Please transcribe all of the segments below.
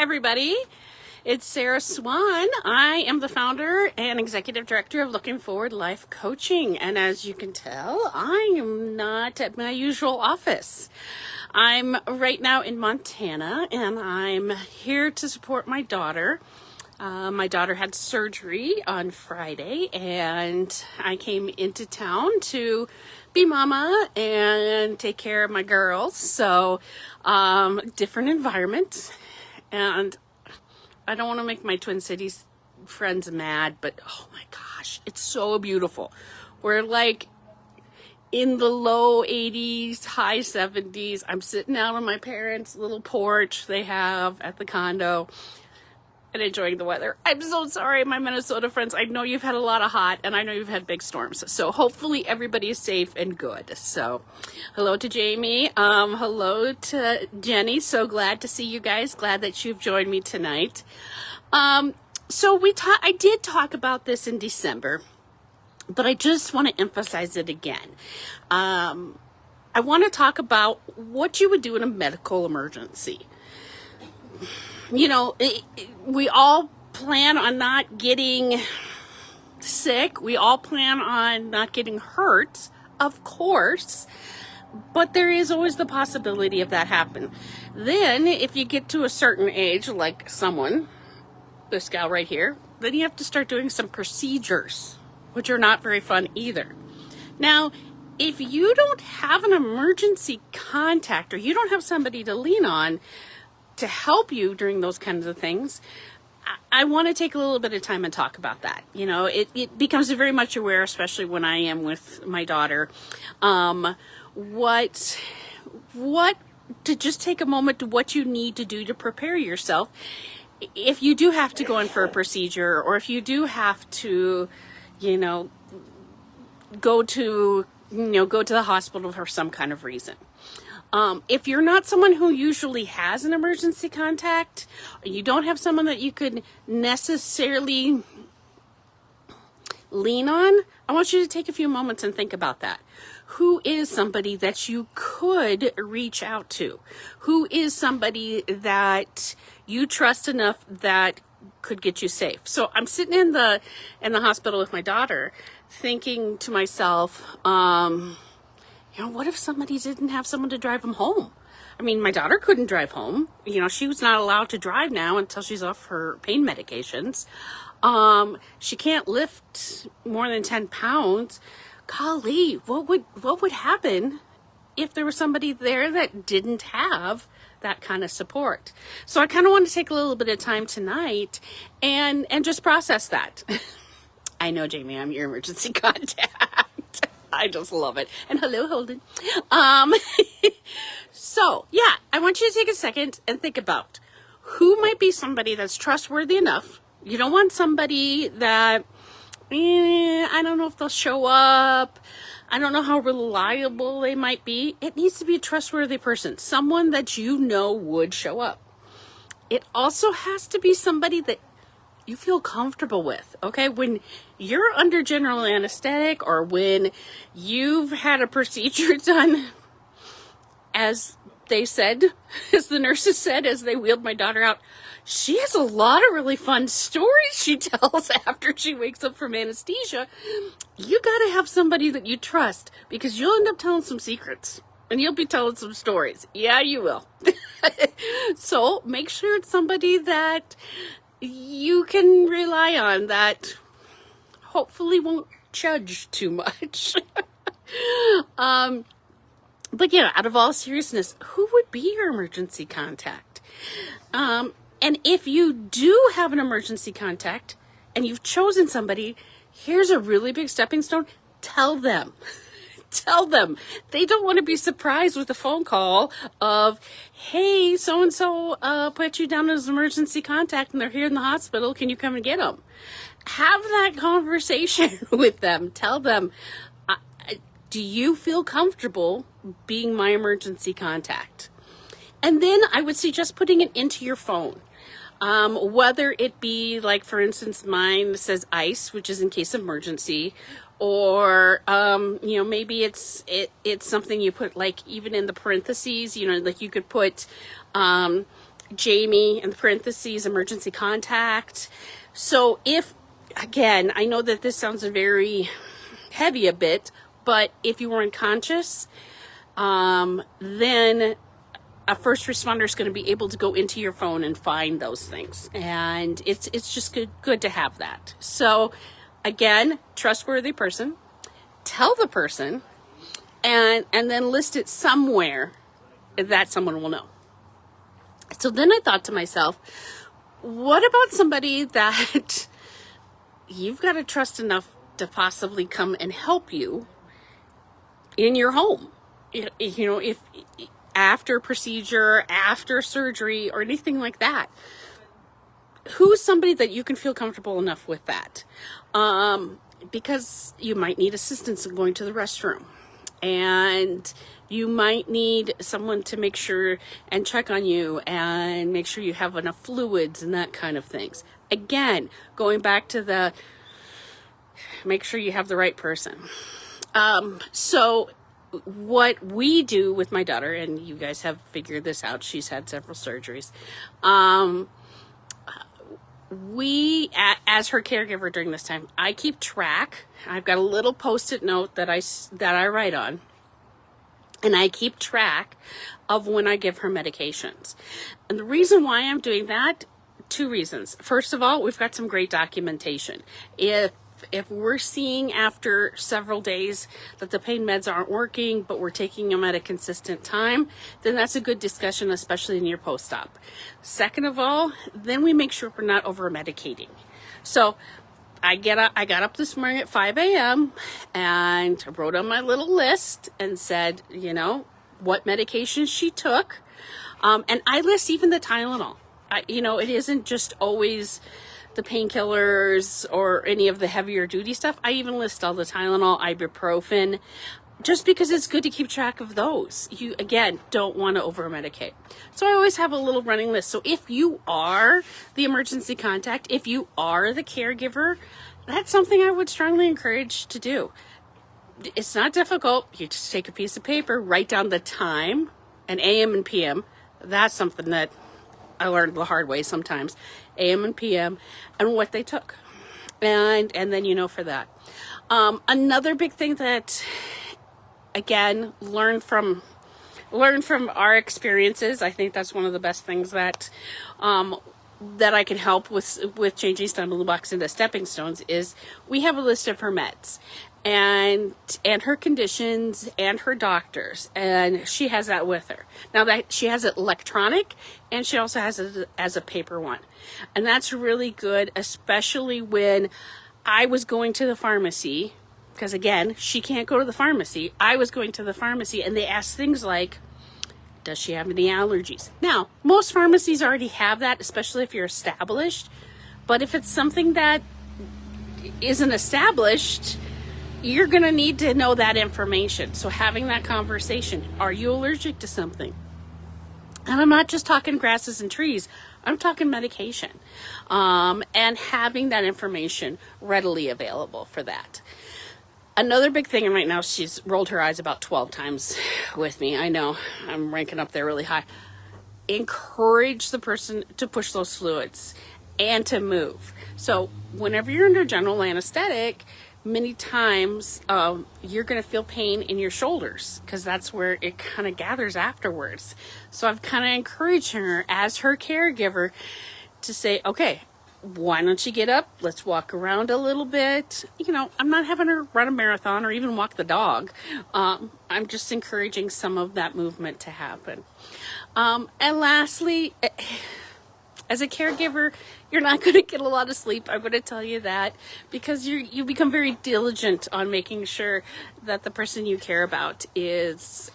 everybody. It's Sara Swan. I am the founder and executive director of Looking Forward Life Coaching. And as you can tell, I am not at my usual office. I'm right now in Montana, and I'm here to support my daughter. My daughter had surgery on Friday, and I came into town to be mama and take care of my girls. So, different environment. And I don't want to make my Twin Cities friends mad, but oh my gosh, it's so beautiful. We're like in the low 80s, high 70s. I'm sitting out on my parents' little porch they have at the condo and enjoying the weather. I'm so sorry, my Minnesota friends. I know you've had a lot of hot, and I know you've had big storms. So hopefully everybody is safe and good. So hello to Jamie. Hello to Jenny. So glad to see you guys. Glad that you've joined me tonight. I did talk about this in December, but I just want to emphasize it again. I want to talk about what you would do in a medical emergency. You know, we all plan on not getting sick. We all plan on not getting hurt, of course, but there is always the possibility of that happen. Then, if you get to a certain age, like this gal right here, then you have to start doing some procedures, which are not very fun either. Now, if you don't have an emergency contact, or you don't have somebody to lean on to help you during those kinds of things, I want to take a little bit of time and talk about that. You know, it becomes very much aware, especially when I am with my daughter, what to just take a moment to what you need to do to prepare yourself if you do have to go in for a procedure, or if you do have to, go to the hospital for some kind of reason. If you're not someone who usually has an emergency contact, or you don't have someone that you could necessarily lean on, I want you to take a few moments and think about that. Who is somebody that you could reach out to? Who is somebody that you trust enough that could get you safe? So I'm sitting in the hospital with my daughter, thinking to myself, what if somebody didn't have someone to drive them home? I mean, my daughter couldn't drive home. She was not allowed to drive now until she's off her pain medications. She can't lift more than 10 pounds. Golly, what would happen if there was somebody there that didn't have that kind of support? So I kind of want to take a little bit of time tonight and just process that. I know, Jamie, I'm your emergency contact. I just love it. And hello, Holden. So, yeah, I want you to take a second and think about who might be somebody that's trustworthy enough. You don't want somebody that, I don't know if they'll show up. I don't know how reliable they might be. It needs to be a trustworthy person, someone that you know would show up. It also has to be somebody that you feel comfortable with, okay? When you're under general anesthetic, or when you've had a procedure done, as they said, as the nurses said, as they wheeled my daughter out, she has a lot of really fun stories she tells after she wakes up from anesthesia. You got to have somebody that you trust, because you'll end up telling some secrets. And you'll be telling some stories. Yeah, you will. So make sure it's somebody that you can rely on, that hopefully won't judge too much. But yeah, out of all seriousness, who would be your emergency contact? And if you do have an emergency contact and you've chosen somebody, here's a really big stepping stone. Tell them. Tell them. They don't want to be surprised with a phone call of, hey, so-and-so put you down as an emergency contact and they're here in the hospital. Can you come and get them? Have that conversation with them. Tell them, do you feel comfortable being my emergency contact? And then I would suggest putting it into your phone. Whether it be, like, for instance, mine says ICE, which is in case of emergency, or maybe it's something you put, like, even in the parentheses, like you could put Jamie, in the parentheses, emergency contact. So if, again, I know that this sounds very heavy a bit, but if you were unconscious, then a first responder is going to be able to go into your phone and find those things. And it's just good to have that. So again, trustworthy person, tell the person, and then list it somewhere that someone will know. So then I thought to myself, what about somebody that you've got to trust enough to possibly come and help you in your home? You know, if after procedure, after surgery, or anything like that, who's somebody that you can feel comfortable enough with that? Because you might need assistance in going to the restroom, and you might need someone to make sure and check on you and make sure you have enough fluids and that kind of things. Again, going back to the make sure you have the right person. So what we do with my daughter, and you guys have figured this out, she's had several surgeries. We, as her caregiver during this time, I keep track. I've got a little Post-it note that I write on, and I keep track of when I give her medications. And the reason why I'm doing that, 2 reasons. First of all, we've got some great documentation. If we're seeing after several days that the pain meds aren't working, but we're taking them at a consistent time, then that's a good discussion, especially in your post-op. Second of all, then we make sure we're not over-medicating. So I got up this morning at 5 a.m. and wrote on my little list and said, you know, what medications she took. And I list even the Tylenol. It isn't just always the painkillers or any of the heavier duty stuff. I even list all the Tylenol, ibuprofen, just because it's good to keep track of those. You, again, don't want to over-medicate. So I always have a little running list. So if you are the emergency contact, if you are the caregiver, that's something I would strongly encourage to do. It's not difficult. You just take a piece of paper, write down the time, and AM and PM. That's something that I learned the hard way sometimes. AM and PM, and what they took. And then you know for that. Another big thing that, again, learn from our experiences. I think that's one of the best things that I can help with changing stumbling blocks into stepping stones is we have a list of her meds and her conditions and her doctors, and she has that with her. Now that she has it electronic, and she also has it as a paper one, and that's really good, especially when I was going to the pharmacy, because again, she can't go to the pharmacy. I was going to the pharmacy, and they asked things like, does she have any allergies? Now, most pharmacies already have that, especially if you're established, but if it's something that isn't established, you're going to need to know that information. So having that conversation, are you allergic to something? And I'm not just talking grasses and trees, I'm talking medication. And having that information readily available for that. Another big thing, and right now she's rolled her eyes about 12 times with me. I know, I'm ranking up there really high. Encourage the person to push those fluids and to move. So whenever you're under general anesthetic, many times you're going to feel pain in your shoulders because that's where it kind of gathers afterwards. So I've kind of encouraged her as her caregiver to say, okay, why don't you get up? Let's walk around a little bit. I'm not having her run a marathon or even walk the dog. I'm just encouraging some of that movement to happen. And lastly, as a caregiver, you're not going to get a lot of sleep. I'm going to tell you that because you become very diligent on making sure that the person you care about is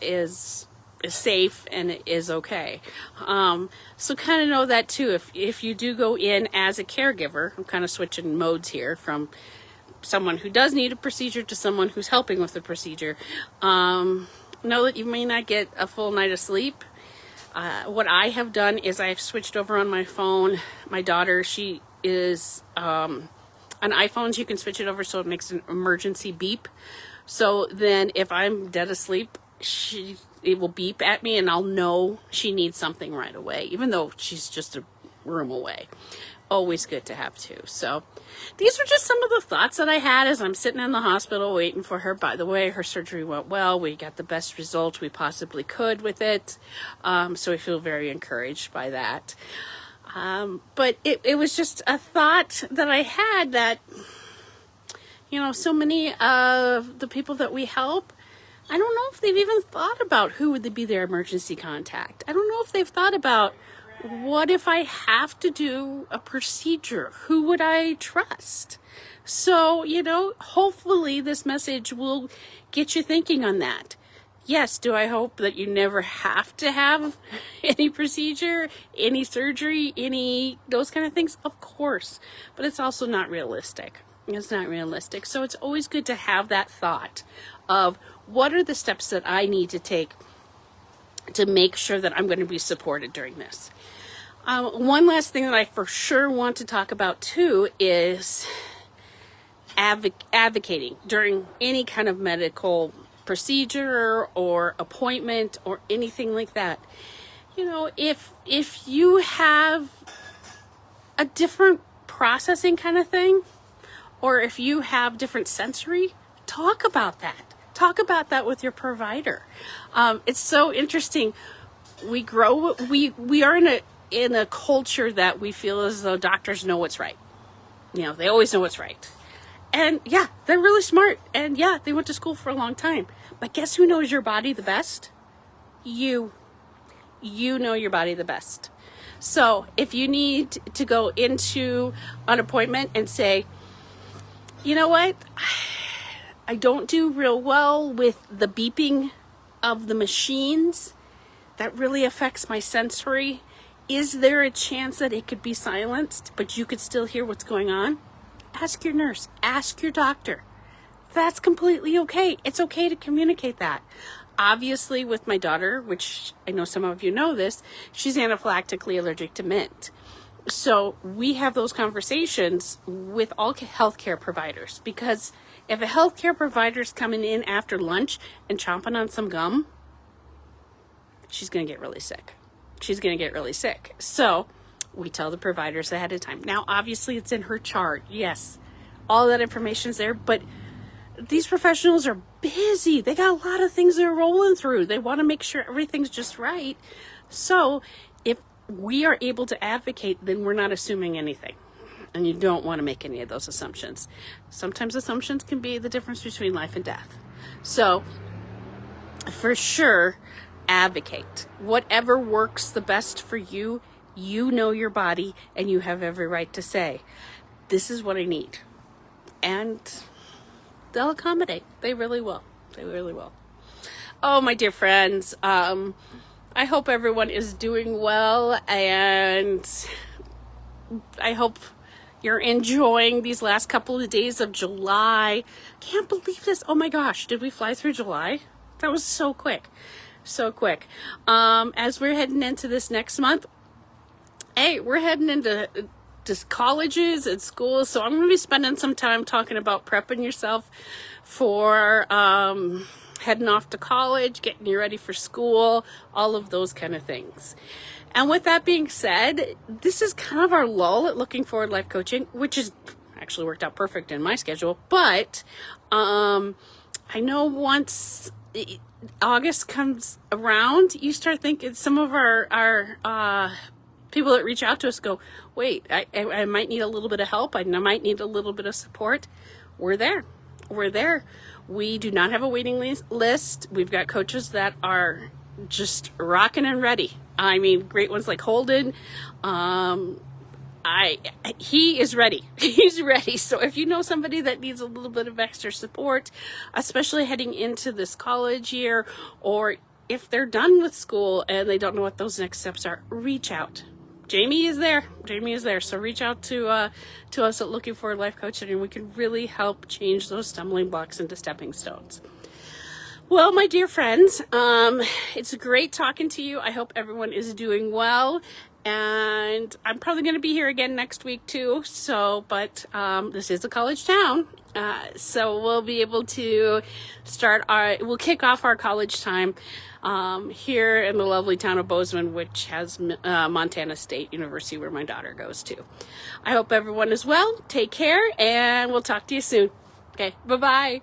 safe and is okay. So kind of know that too. If you do go in as a caregiver, I'm kind of switching modes here from someone who does need a procedure to someone who's helping with the procedure. Know that you may not get a full night of sleep. What I have done is I've switched over on my phone. My daughter, she is on iPhones. You can switch it over so it makes an emergency beep. So then if I'm dead asleep, it will beep at me and I'll know she needs something right away, even though she's just a room away. Always good to have too. So these were just some of the thoughts that I had as I'm sitting in the hospital waiting for her. By the way, her surgery went well. We got the best result we possibly could with it. So I feel very encouraged by that. But it was just a thought that I had that, so many of the people that we help, I don't know if they've even thought about who would be their emergency contact. I don't know if they've thought about, what if I have to do a procedure? Who would I trust? So, hopefully this message will get you thinking on that. Yes, do I hope that you never have to have any procedure, any surgery, those kind of things? Of course. But it's also not realistic. It's not realistic. So it's always good to have that thought of what are the steps that I need to take to make sure that I'm going to be supported during this. One last thing that I for sure want to talk about too is advocating during any kind of medical procedure or appointment or anything like that. If you have a different processing kind of thing, or if you have different sensory, talk about that. Talk about that with your provider. It's so interesting. We are in a culture that we feel as though doctors know what's right. They always know what's right. And yeah, they're really smart. And yeah, they went to school for a long time. But guess who knows your body the best? You. You know your body the best. So if you need to go into an appointment and say, you know what? I don't do real well with the beeping of the machines. That really affects my sensory. Is there a chance that it could be silenced, but you could still hear what's going on? Ask your nurse. Ask your doctor. That's completely okay. It's okay to communicate that. Obviously, with my daughter, which I know some of you know this, she's anaphylactically allergic to mint. So we have those conversations with all healthcare providers, because if a healthcare provider is coming in after lunch and chomping on some gum, she's going to get really sick. She's going to get really sick. So we tell the providers ahead of time. Now, obviously, it's in her chart. Yes, all that information's there. But these professionals are busy. They got a lot of things they're rolling through. They want to make sure everything's just right. So if we are able to advocate, then we're not assuming anything. And you don't want to make any of those assumptions. Sometimes assumptions can be the difference between life and death. So for sure, advocate. Whatever works the best for you, you know your body, and you have every right to say, this is what I need. And they'll accommodate. They really will. They really will. Oh, my dear friends, I hope everyone is doing well, and I hope you're enjoying these last couple of days of July. Can't believe this. Oh my gosh, did we fly through July? That was so quick. So quick. As we're heading into this next month, hey, we're heading into just colleges and schools. So I'm going to be spending some time talking about prepping yourself for heading off to college, getting you ready for school, all of those kind of things. And with that being said, this is kind of our lull at Looking Forward Life Coaching, which is actually worked out perfect in my schedule. But I know once August comes around, you start thinking, some of our people that reach out to us go, wait, I might need a little bit of help. I might need a little bit of support. We're there. We're there. We do not have a waiting list. We've got coaches that are just rocking and ready. I mean, great ones like Holden. He is ready. He's ready. So if you know somebody that needs a little bit of extra support, especially heading into this college year, or if they're done with school and they don't know what those next steps are, reach out. Jamie is there. Jamie is there. So reach out to us at Looking Forward Life Coaching, and we can really help change those stumbling blocks into stepping stones. Well, my dear friends, it's great talking to you. I hope everyone is doing well. And I'm probably going to be here again next week too. But this is a college town. So we'll be able to we'll kick off our college time here in the lovely town of Bozeman, which has Montana State University, where my daughter goes to. I hope everyone is well. Take care, and we'll talk to you soon. Okay, bye-bye.